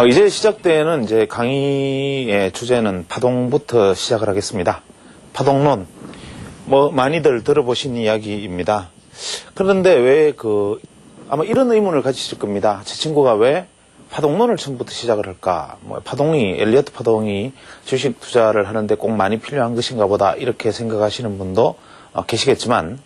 이제 시작되는 이제 강의의 주제는 파동부터 시작을 하겠습니다. 파동론. 많이들 들어보신 이야기입니다. 그런데 왜 아마 이런 의문을 가지실 겁니다. 제 친구가 왜 파동론을 처음부터 시작을 할까? 엘리어트 파동이 주식 투자를 하는데 꼭 많이 필요한 것인가 보다, 이렇게 생각하시는 분도 계시겠지만,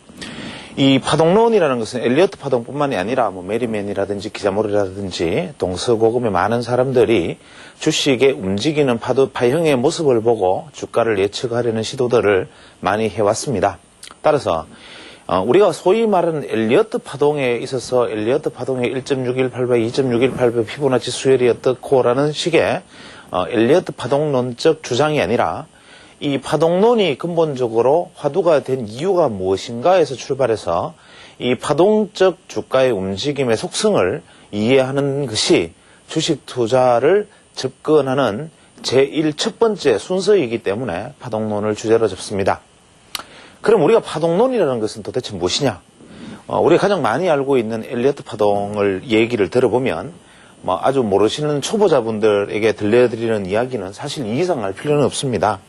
이 파동론이라는 것은 엘리어트 파동뿐만이 아니라 메리맨이라든지 기자몰이라든지 동서고금의 많은 사람들이 주식의 움직이는 파형의 모습을 보고 주가를 예측하려는 시도들을 많이 해왔습니다. 따라서 우리가 소위 말하는 엘리어트 파동에 있어서 엘리어트 파동의 1.618배, 2.618배 피보나치 수열이 어떻고라는 식의 엘리어트 파동론적 주장이 아니라, 이 파동론이 근본적으로 화두가 된 이유가 무엇인가에서 출발해서 이 파동적 주가의 움직임의 속성을 이해하는 것이 주식 투자를 접근하는 첫 번째 순서이기 때문에 파동론을 주제로 잡습니다. 그럼 우리가 파동론이라는 것은 도대체 무엇이냐? 우리가 가장 많이 알고 있는 엘리어트 파동을 얘기를 들어보면 아주 모르시는 초보자분들에게 들려드리는 이야기는 사실 이 이상 알 필요는 없습니다.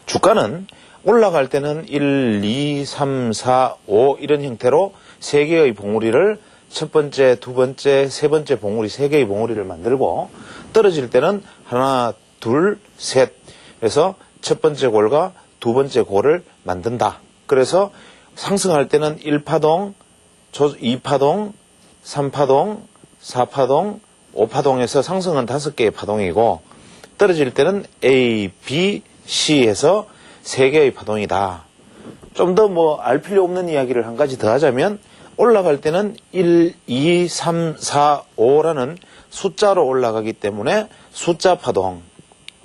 주가는 올라갈 때는 1, 2, 3, 4, 5 이런 형태로 3개의 봉우리를 첫 번째, 두 번째, 세 번째 봉우리 3개의 봉우리를 만들고, 떨어질 때는 하나, 둘, 셋 해서 첫 번째 골과 두 번째 골을 만든다. 그래서 상승할 때는 1파동, 2파동, 3파동, 4파동, 5파동에서 상승은 5개의 파동이고, 떨어질 때는 A, B, C에서 3개의 파동이다. 좀 더 알 필요 없는 이야기를 한 가지 더 하자면, 올라갈 때는 1, 2, 3, 4, 5라는 숫자로 올라가기 때문에 숫자 파동,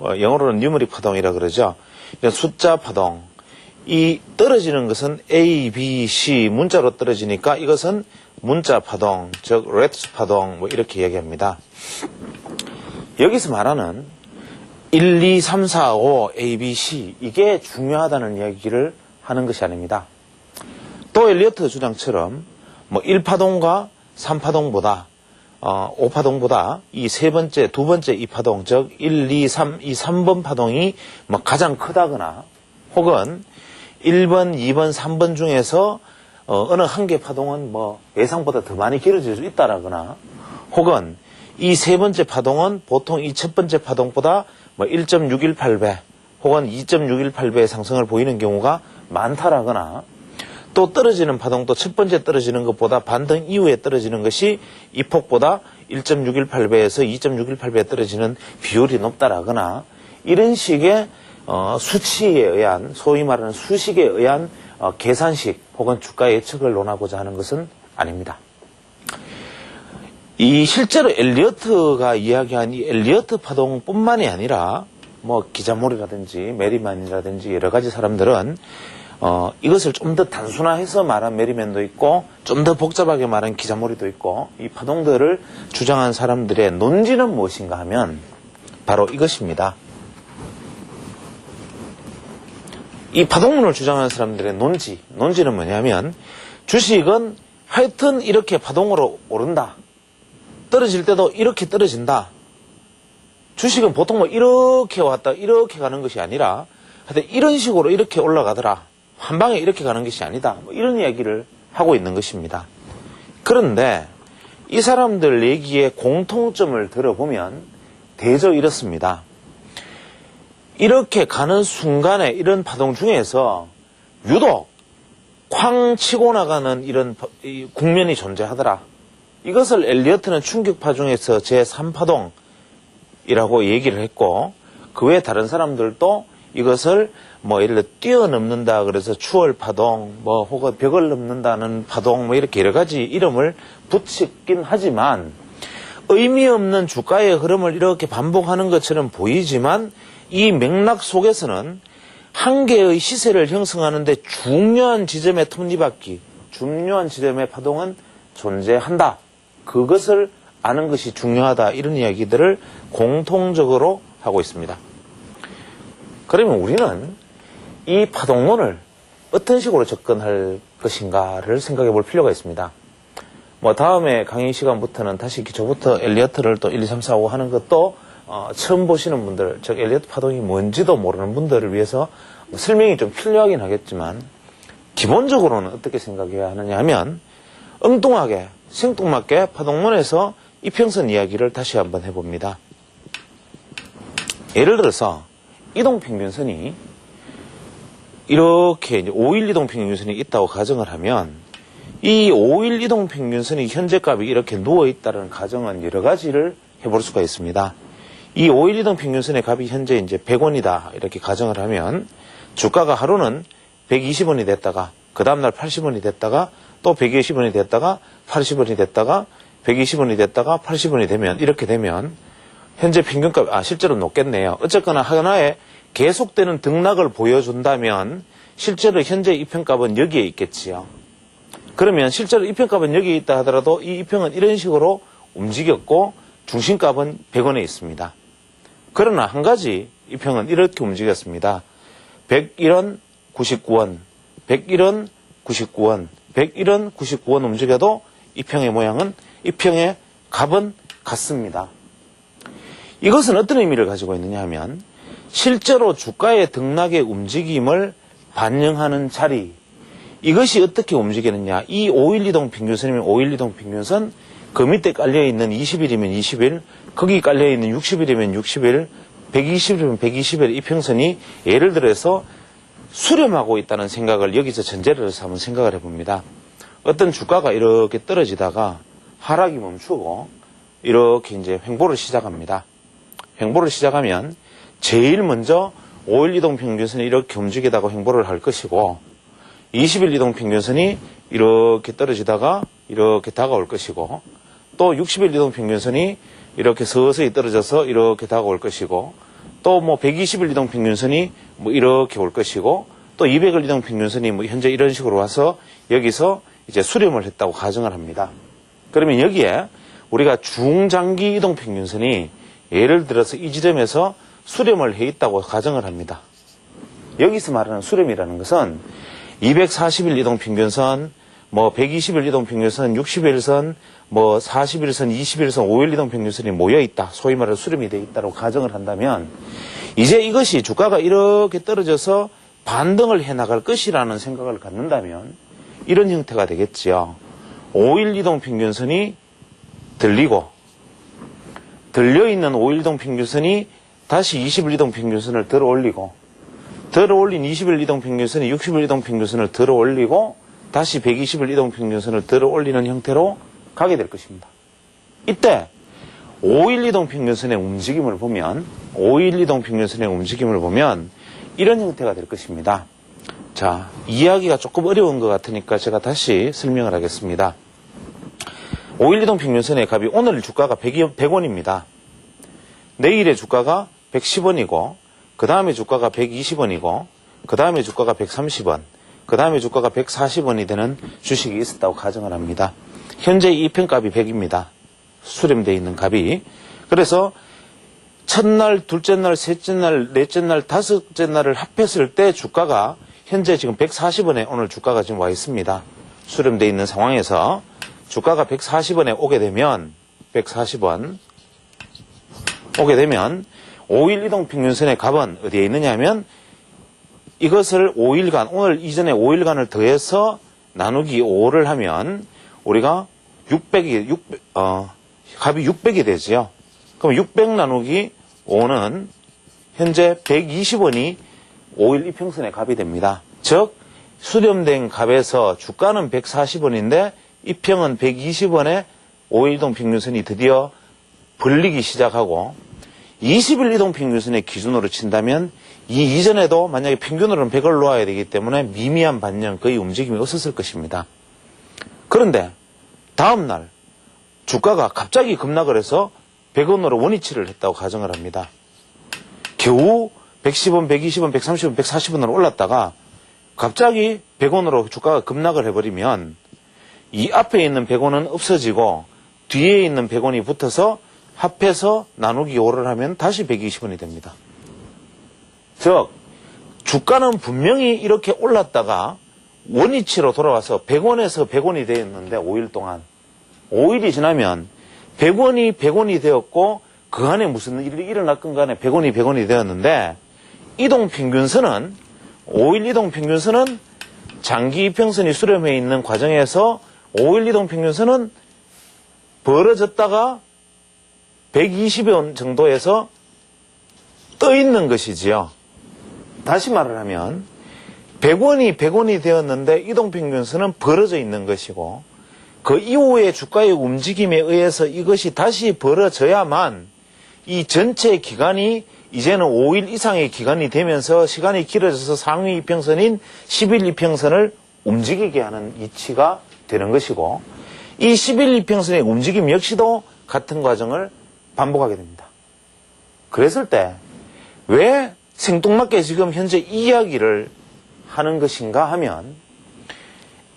영어로는 뉴머릭 파동이라 그러죠. 이런 숫자 파동. 이 떨어지는 것은 A, B, C 문자로 떨어지니까 이것은 문자 파동, 즉 레투스 파동 이렇게 얘기합니다. 여기서 말하는 1, 2, 3, 4, 5, A, B, C 이게 중요하다는 이야기를 하는 것이 아닙니다. 또 엘리어트 주장처럼 1파동과 3파동보다 5파동보다 이 세 번째, 두 번째 이 파동, 즉 1, 2, 3, 이 3번 파동이 가장 크다거나, 혹은 1번, 2번, 3번 중에서 어느 한 개 파동은 예상보다 더 많이 길어질 수 있다라거나, 혹은 이 세 번째 파동은 보통 이 첫 번째 파동보다 1.618배 혹은 2.618배의 상승을 보이는 경우가 많다라거나, 또 떨어지는 파동도 첫 번째 떨어지는 것보다 반등 이후에 떨어지는 것이 이 폭보다 1.618배에서 2.618배 떨어지는 비율이 높다라거나, 이런 식의 수치에 의한, 소위 말하는 수식에 의한 계산식 혹은 주가 예측을 논하고자 하는 것은 아닙니다. 이 실제로 엘리어트가 이야기한 이 엘리어트 파동뿐만이 아니라 기자몰이라든지 메리맨이라든지 여러 가지 사람들은 이것을 좀 더 단순화해서 말한 메리맨도 있고, 좀 더 복잡하게 말한 기자몰이도 있고, 이 파동들을 주장한 사람들의 논지는 무엇인가 하면 바로 이것입니다. 이 파동론을 주장하는 사람들의 논지는 뭐냐면, 주식은 하여튼 이렇게 파동으로 오른다. 떨어질 때도 이렇게 떨어진다. 주식은 보통 이렇게 왔다 이렇게 가는 것이 아니라 하여튼 이런 식으로 이렇게 올라가더라. 한 방에 이렇게 가는 것이 아니다. 이런 이야기를 하고 있는 것입니다. 그런데 이 사람들 얘기의 공통점을 들어보면 대조 이렇습니다. 이렇게 가는 순간에 이런 파동 중에서 유독 쾅 치고 나가는 이런 국면이 존재하더라. 이것을 엘리어트는 충격파 중에서 제3파동이라고 얘기를 했고, 그 외에 다른 사람들도 이것을 예를 들어 뛰어넘는다 그래서 추월파동, 혹은 벽을 넘는다는 파동, 이렇게 여러 가지 이름을 붙이긴 하지만, 의미 없는 주가의 흐름을 이렇게 반복하는 것처럼 보이지만, 이 맥락 속에서는 한 개의 시세를 형성하는데 중요한 지점의 톱니바퀴, 중요한 지점의 파동은 존재한다. 그것을 아는 것이 중요하다. 이런 이야기들을 공통적으로 하고 있습니다. 그러면 우리는 이 파동론을 어떤 식으로 접근할 것인가를 생각해 볼 필요가 있습니다. 뭐 다음에 강의 시간부터는 다시 기초부터 엘리어트를 또 1, 2, 3, 4, 5 하는 것도 처음 보시는 분들, 즉 엘리어트 파동이 뭔지도 모르는 분들을 위해서 설명이 좀 필요하긴 하겠지만 기본적으로는 어떻게 생각해야 하느냐 하면 엉뚱하게 생뚱맞게 파동론에서 이평선 이야기를 다시 한번 해봅니다. 예를 들어서 이동평균선이 이렇게 이제 5일 이동평균선이 있다고 가정을 하면 이 5일 이동평균선이 현재 값이 이렇게 누워있다는 가정은 여러 가지를 해볼 수가 있습니다. 이 5일 이동평균선의 값이 현재 이제 100원이다 이렇게 가정을 하면 주가가 하루는 120원이 됐다가 그 다음날 80원이 됐다가 또 120원이 됐다가 80원이 됐다가 120원이 됐다가 80원이 되면 이렇게 되면 현재 평균값 실제로 높겠네요. 어쨌거나 하나의 계속되는 등락을 보여준다면 실제로 현재 이평값은 여기에 있겠지요. 그러면 실제로 이평값은 여기에 있다 하더라도 이 이평은 이런 식으로 움직였고 중심값은 100원에 있습니다. 그러나 한 가지 이평은 이렇게 움직였습니다. 101원 99원, 101원 99원, 101원 99원 움직여도 이평의 모양은 이평의 값은 같습니다. 이것은 어떤 의미를 가지고 있느냐 하면 실제로 주가의 등락의 움직임을 반영하는 자리, 이것이 어떻게 움직이느냐. 이 5일 이동 평균선이면 5일 이동 평균선, 그 밑에 깔려있는 20일이면 20일, 거기 깔려있는 60일이면 60일, 120일이면 120일 이평선이 예를 들어서 수렴하고 있다는 생각을 여기서 전제를 해서 한번 생각을 해봅니다. 어떤 주가가 이렇게 떨어지다가 하락이 멈추고 이렇게 이제 횡보를 시작합니다. 횡보를 시작하면 제일 먼저 5일 이동 평균선이 이렇게 움직이다가 횡보를 할 것이고 20일 이동 평균선이 이렇게 떨어지다가 이렇게 다가올 것이고 또 60일 이동 평균선이 이렇게 서서히 떨어져서 이렇게 다가올 것이고 또 뭐 120일 이동 평균선이 뭐 이렇게 올 것이고 또 200일 이동 평균선이 뭐 현재 이런 식으로 와서 여기서 이제 수렴을 했다고 가정을 합니다. 그러면 여기에 우리가 중장기 이동 평균선이 예를 들어서 이 지점에서 수렴을 해 있다고 가정을 합니다. 여기서 말하는 수렴이라는 것은 240일 이동평균선, 뭐 120일 이동평균선, 60일선, 뭐 40일선, 20일선, 5일 이동평균선이 모여있다. 소위 말해서 수렴이 되어 있다고 가정을 한다면 이제 이것이 주가가 이렇게 떨어져서 반등을 해나갈 것이라는 생각을 갖는다면 이런 형태가 되겠지요. 5일 이동평균선이 들리고 들려있는 5일 이동평균선이 다시 20일 이동평균선을 들어 올리고 들어올린 20일 이동평균선이 60일 이동평균선을 들어올리고 다시 120일 이동평균선을 들어올리는 형태로 가게 될 것입니다. 이때 5일 이동평균선의 움직임을 보면 5일 이동평균선의 움직임을 보면 이런 형태가 될 것입니다. 자, 이해하기가 조금 어려운 것 같으니까 제가 다시 설명을 하겠습니다. 5일 이동평균선의 값이 오늘 주가가 100원입니다. 내일의 주가가 110원이고 그 다음에 주가가 120원이고 그 다음에 주가가 130원, 그 다음에 주가가 140원이 되는 주식이 있었다고 가정을 합니다. 현재 이 이평값이 100입니다. 수렴되어 있는 값이. 그래서 첫날, 둘째 날, 셋째 날, 넷째 날, 다섯째 날을 합했을 때 주가가 현재 지금 140원에 오늘 주가가 지금 와 있습니다. 수렴되어 있는 상황에서 주가가 140원에 오게 되면 140원 오게 되면 5일 이동평균선의 값은 어디에 있느냐 하면 이것을 5일간, 오늘 이전에 5일간을 더해서 나누기 5를 하면 우리가 값이 600이 되죠. 그럼 600 나누기 5는 현재 120원이 5일 이평선의 값이 됩니다. 즉 수렴된 값에서 주가는 140원인데 이평은 120원에 5일 이동평균선이 드디어 벌리기 시작하고 20일 이동평균선의 기준으로 친다면 이 이전에도 만약에 평균으로는 100을 놓아야 되기 때문에 미미한 반영, 거의 움직임이 없었을 것입니다. 그런데 다음날 주가가 갑자기 급락을 해서 100원으로 원위치를 했다고 가정을 합니다. 겨우 110원, 120원, 130원, 140원으로 올랐다가 갑자기 100원으로 주가가 급락을 해버리면 이 앞에 있는 100원은 없어지고 뒤에 있는 100원이 붙어서 합해서 나누기 5를 하면 다시 120원이 됩니다. 즉 주가는 분명히 이렇게 올랐다가 원위치로 돌아와서 100원에서 100원이 되었는데 5일 동안 5일이 지나면 100원이 100원이 되었고 그 안에 무슨 일이 일어났건 간에 100원이 100원이 되었는데 이동평균선은 5일 이동평균선은 장기 이평선이 수렴해 있는 과정에서 5일 이동평균선은 벌어졌다가 120원 정도에서 떠 있는 것이지요. 다시 말을 하면 100원이 100원이 되었는데 이동평균선은 벌어져 있는 것이고 그 이후에 주가의 움직임에 의해서 이것이 다시 벌어져야만 이 전체 기간이 이제는 5일 이상의 기간이 되면서 시간이 길어져서 상위 이평선인 10일 이평선을 움직이게 하는 이치가 되는 것이고 이 10일 이평선의 움직임 역시도 같은 과정을 반복하게 됩니다. 그랬을 때 왜 생뚱맞게 지금 현재 이 이야기를 하는 것인가 하면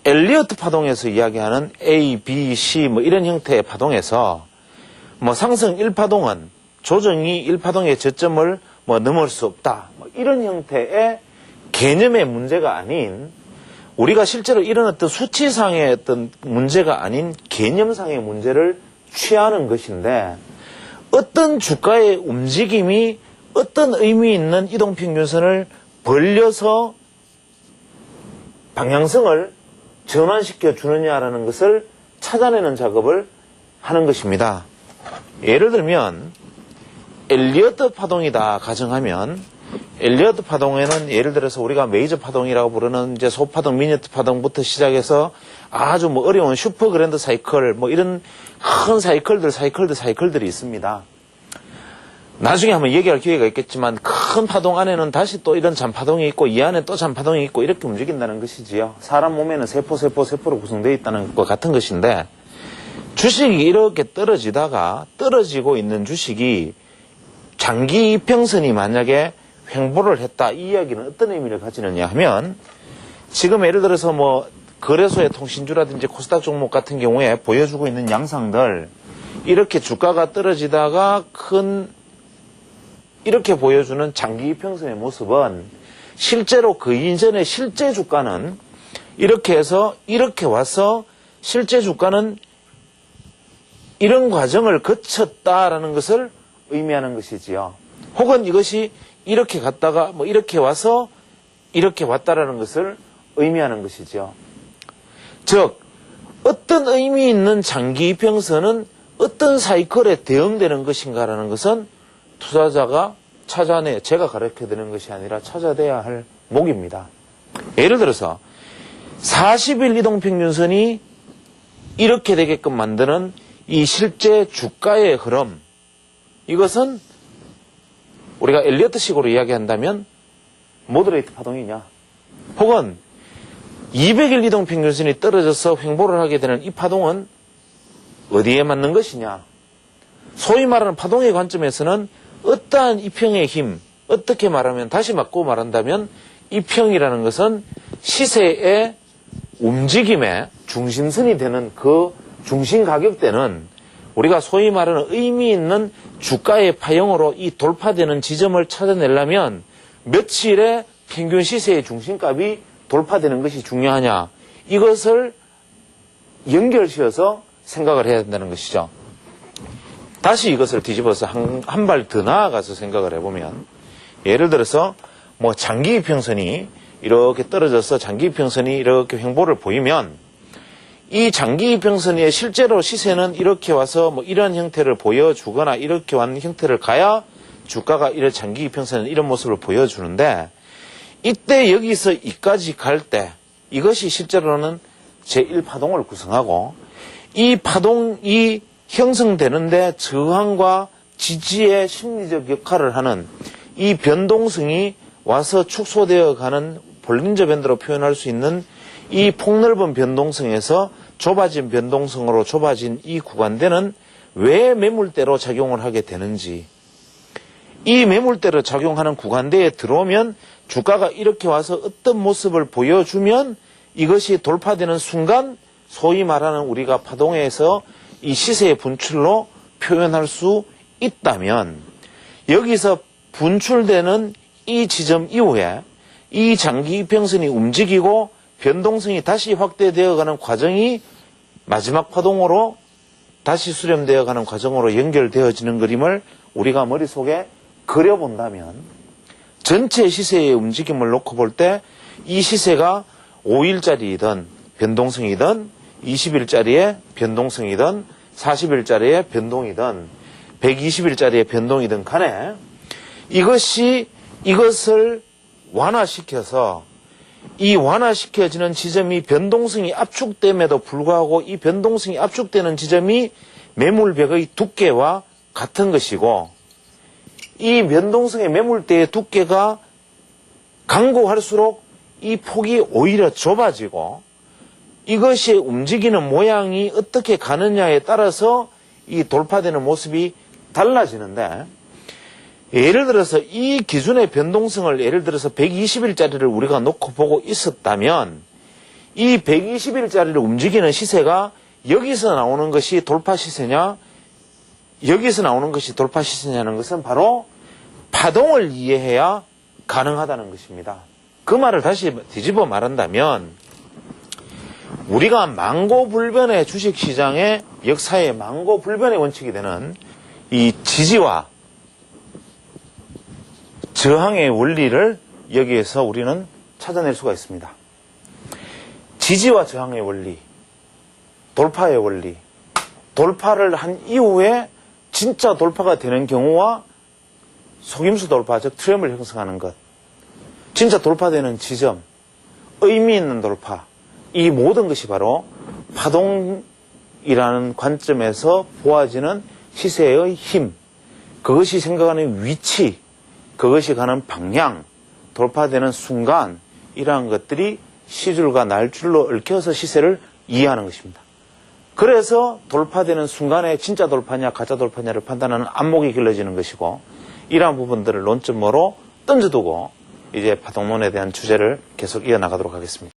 엘리어트 파동에서 이야기하는 A, B, C 뭐 이런 형태의 파동에서 뭐 상승 1파동은 조정이 1파동의 저점을 뭐 넘을 수 없다. 뭐 이런 형태의 개념의 문제가 아닌 우리가 실제로 이런 어떤 수치상의 어떤 문제가 아닌 개념상의 문제를 취하는 것인데 어떤 주가의 움직임이 어떤 의미 있는 이동평균선을 벌려서 방향성을 전환시켜 주느냐라는 것을 찾아내는 작업을 하는 것입니다. 예를 들면 엘리어트 파동이다 가정하면 엘리어트 파동에는 예를 들어서 우리가 메이저 파동이라고 부르는 이제 소파동, 미니어트 파동부터 시작해서 아주 뭐 어려운 슈퍼 그랜드 사이클 뭐 이런 큰 사이클들이 있습니다. 나중에 한번 얘기할 기회가 있겠지만 큰 파동 안에는 다시 또 이런 잔파동이 있고 이 안에 또 잔파동이 있고 이렇게 움직인다는 것이지요. 사람 몸에는 세포로 구성되어 있다는 것 같은 것인데 주식이 이렇게 떨어지고 있는 주식이 장기 이평선이 만약에 횡보를 했다. 이 이야기는 어떤 의미를 가지느냐 하면 지금 예를 들어서 뭐 거래소의 통신주라든지 코스닥 종목 같은 경우에 보여주고 있는 양상들 이렇게 주가가 떨어지다가 이렇게 보여주는 장기 이평선의 모습은 실제로 그 이전의 실제 주가는 이렇게 해서 이렇게 와서 실제 주가는 이런 과정을 거쳤다라는 것을 의미하는 것이지요. 혹은 이것이 이렇게 갔다가 뭐 이렇게 와서 이렇게 왔다라는 것을 의미하는 것이지요. 즉 어떤 의미 있는 장기 이평선은 어떤 사이클에 대응되는 것인가라는 것은 투자자가 제가 가르쳐드리는 것이 아니라 찾아내야 할 목입니다. 예를 들어서 40일 이동평균선이 이렇게 되게끔 만드는 이 실제 주가의 흐름, 이것은 우리가 엘리어트식으로 이야기한다면 모더레이트 파동이냐, 혹은 200일 이동평균선이 떨어져서 횡보를 하게 되는 이 파동은 어디에 맞는 것이냐. 소위 말하는 파동의 관점에서는 어떠한 이평의 힘, 어떻게 말하면 다시 바꾸고 말한다면 이평이라는 것은 시세의 움직임의 중심선이 되는 그 중심 가격대는 우리가 소위 말하는 의미 있는 주가의 파형으로 이 돌파되는 지점을 찾아내려면 며칠의 평균 시세의 중심값이 돌파되는 것이 중요하냐. 이것을 연결시어서 생각을 해야 된다는 것이죠. 다시 이것을 뒤집어서 한 발 더 나아가서 생각을 해보면 예를 들어서 뭐 장기 이평선이 이렇게 떨어져서 장기 이평선이 이렇게 횡보를 보이면 이 장기 이평선의 실제로 시세는 이렇게 와서 뭐 이런 형태를 보여주거나 이렇게 왔는 형태를 가야 주가가 이런 장기 이평선은 이런 모습을 보여주는데 이때 여기서 이까지 갈 때 이것이 실제로는 제1파동을 구성하고 이 파동이 형성되는데 저항과 지지의 심리적 역할을 하는 이 변동성이 와서 축소되어 가는 볼린저 밴드로 표현할 수 있는 이 폭넓은 변동성에서 좁아진 변동성으로 좁아진 이 구간대는 왜 매물대로 작용을 하게 되는지, 이 매물대로 작용하는 구간대에 들어오면 주가가 이렇게 와서 어떤 모습을 보여주면 이것이 돌파되는 순간 소위 말하는 우리가 파동에서 이 시세의 분출로 표현할 수 있다면 여기서 분출되는 이 지점 이후에 이 장기 이평선이 움직이고 변동성이 다시 확대되어 가는 과정이 마지막 파동으로 다시 수렴되어 가는 과정으로 연결되어지는 그림을 우리가 머릿속에 그려본다면 전체 시세의 움직임을 놓고 볼 때 이 시세가 5일짜리이든 변동성이든 20일짜리의 변동성이든 40일짜리의 변동이든 120일짜리의 변동이든 간에 이것을 완화시켜서 이 완화시켜지는 지점이 변동성이 압축됨에도 불구하고 이 변동성이 압축되는 지점이 매물벽의 두께와 같은 것이고 이 변동성의 매물대의 두께가 강고할수록 이 폭이 오히려 좁아지고 이것이 움직이는 모양이 어떻게 가느냐에 따라서 이 돌파되는 모습이 달라지는데 예를 들어서 이 기준의 변동성을 예를 들어서 120일짜리를 우리가 놓고 보고 있었다면 이 120일짜리를 움직이는 시세가 여기서 나오는 것이 돌파 시세냐 여기서 나오는 것이 돌파 시세냐는 것은 바로 파동을 이해해야 가능하다는 것입니다. 그 말을 다시 뒤집어 말한다면 우리가 망고불변의 주식시장의 역사의 망고불변의 원칙이 되는 이 지지와 저항의 원리를 여기에서 우리는 찾아낼 수가 있습니다. 지지와 저항의 원리, 돌파의 원리, 돌파를 한 이후에 진짜 돌파가 되는 경우와 속임수 돌파, 즉 트램을 형성하는 것, 진짜 돌파되는 지점, 의미 있는 돌파, 이 모든 것이 바로 파동이라는 관점에서 보아지는 시세의 힘, 그것이 생각하는 위치, 그것이 가는 방향, 돌파되는 순간, 이러한 것들이 시줄과 날줄로 얽혀서 시세를 이해하는 것입니다. 그래서 돌파되는 순간에 진짜 돌파냐 가짜 돌파냐를 판단하는 안목이 길러지는 것이고 이러한 부분들을 논점으로 던져두고 이제 파동론에 대한 주제를 계속 이어나가도록 하겠습니다.